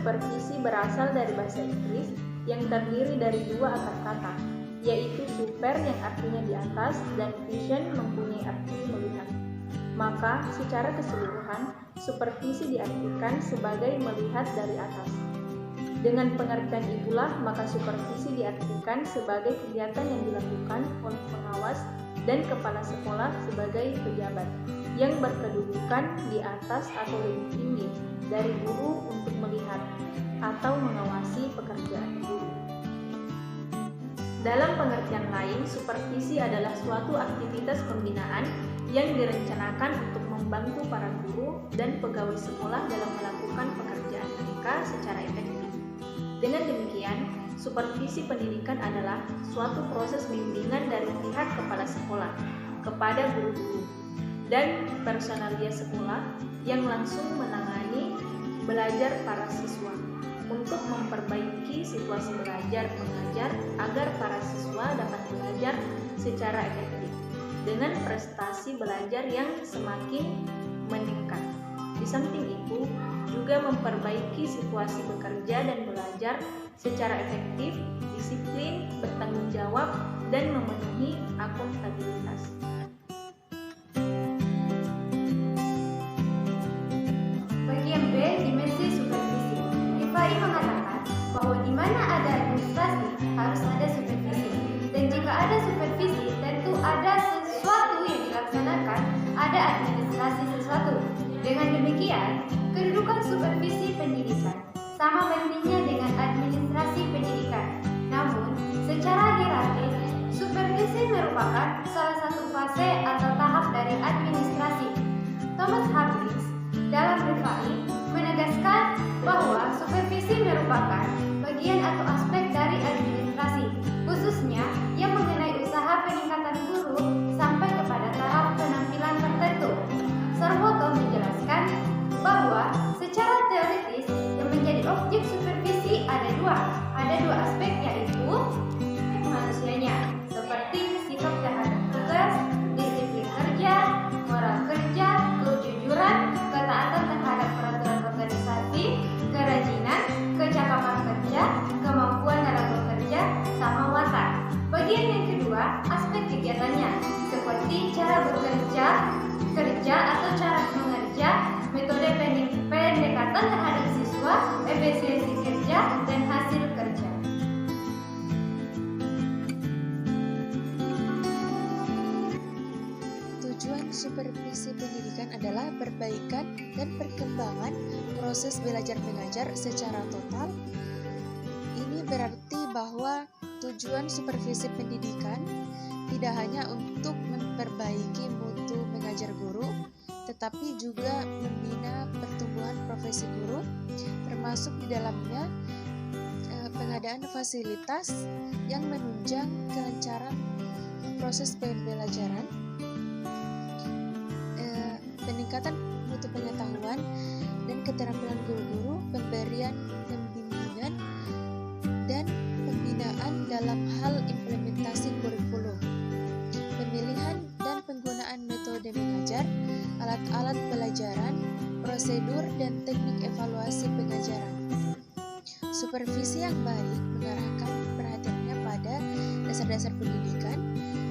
supervisi berasal dari bahasa Inggris yang terdiri dari dua akar kata, yaitu super yang artinya di atas dan vision mempunyai arti melihat. Maka, secara keseluruhan, supervisi diartikan sebagai melihat dari atas. Dengan pengertian itulah, maka supervisi diartikan sebagai kegiatan yang dilakukan oleh pengawas dan kepala sekolah sebagai pejabat yang berkedudukan di atas atau lebih tinggi dari guru untuk melihat atau mengawasi pekerjaan guru. Dalam pengertian lain, supervisi adalah suatu aktivitas pembinaan yang direncanakan untuk membantu para guru dan pegawai sekolah dalam melakukan pekerjaan mereka secara efektif. Dengan demikian, supervisi pendidikan adalah suatu proses bimbingan dari pihak kepala sekolah kepada guru-guru dan personalia sekolah yang langsung menangani belajar para siswa untuk memperbaiki situasi belajar mengajar agar para siswa dapat belajar secara efektif dengan prestasi belajar yang semakin meningkat. Di samping itu, juga memperbaiki situasi bekerja dan belajar secara efektif, disiplin, bertanggung jawab, dan memenuhi akuntabilitas. Bagian B, dimensi supervisi. Rifai mengatakan bahwa di mana ada administrasi harus ada supervisi, dan jika ada supervisi tentu ada sesuatu yang dilaksanakan, ada administrasi sesuatu. Dengan demikian, kedudukan supervisi pendidikan sama pentingnya dengan administrasi pendidikan. Namun, secara hierarkis, supervisi merupakan salah satu fase atau tahap dari administrasi. Thomas Harris dalam Rifai menegaskan bahwa supervisi merupakan bagian atau aspek dari administrasi, khususnya yang mengenai usaha peningkatan guru sampai kepada tahap penampilan tertentu. Sarwoto menjelaskan bahwa secara teoritis yang menjadi objek supervisi ada dua aspek, yaitu manusianya seperti sikap terhadap tugas, disiplin kerja, moral kerja, kejujuran, ketaatan terhadap peraturan organisasi, kerajinan, kecakapan kerja, kemampuan dalam bekerja, sama watak. Bagian yang kedua, aspek kegiatannya seperti cara bekerja, kerja atau cara mengerja, metode pendekatan terhadap siswa, efisiensi kerja, dan hasil kerja. Tujuan supervisi pendidikan adalah perbaikan dan perkembangan proses belajar mengajar secara total. Ini berarti bahwa tujuan supervisi pendidikan tidak hanya untuk memperbaiki mutu mengajar guru, tetapi juga membina pertumbuhan profesi guru, termasuk di dalamnya pengadaan fasilitas yang menunjang kelancaran proses pembelajaran, peningkatan mutu pengetahuan dan keterampilan guru-guru, pemberian pembimbingan, dan pembinaan dalam hal implementasi kurikulum, pemilihan dan penggunaan metode mengajar, alat-alat pelajaran, prosedur, dan teknik evaluasi pengajaran. Supervisi yang baik mengarahkan perhatiannya pada dasar-dasar pendidikan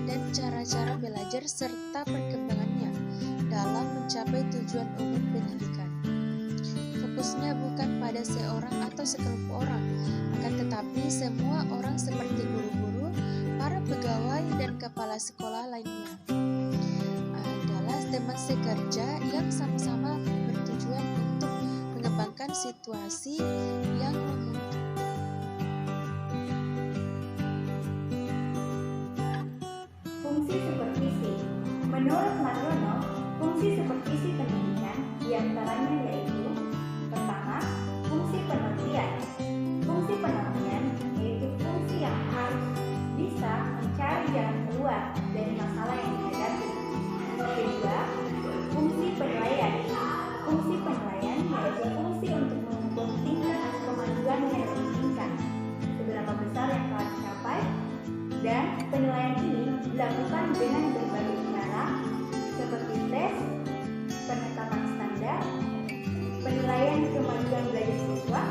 dan cara-cara belajar serta perkembangannya dalam mencapai tujuan umum pendidikan. Fokusnya bukan pada seorang atau sekelompok orang, akan tetapi semua orang seperti guru-guru, para pegawai, dan kepala sekolah lainnya adalah teman sekerja yang sama-sama bertujuan untuk mengembangkan situasi yang menguntungkan. Fungsi supervisi. Menurut Mariono, fungsi supervisi pendidikan diantaranya yaitu: pertama, fungsi penelitian. Fungsi penelitian yaitu fungsi yang harus bisa mencari jalan keluar dari masalah yang dihadapi. Kedua, fungsi penilaian. Fungsi penilaian yaitu fungsi untuk mengukur tingkat kemajuan yang diinginkan, seberapa besar yang telah dicapai, dan penilaian ini dilakukan dengan berbagai cara seperti tes, penetapan standar, penilaian kemajuan belajar siswa,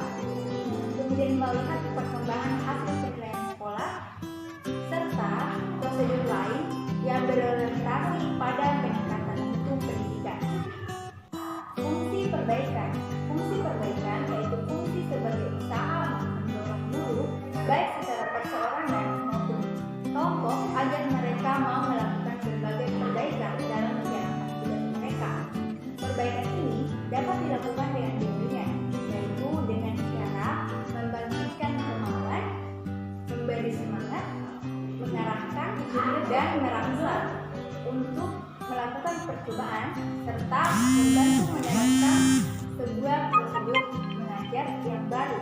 membantu menerapkan sebuah prosedur mengajar yang baru.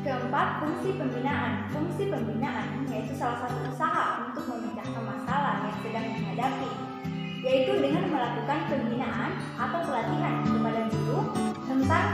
Keempat, fungsi pembinaan. Fungsi pembinaan yaitu salah satu usaha untuk memecahkan masalah yang sedang dihadapi, yaitu dengan melakukan pembinaan atau pelatihan kepada guru tentang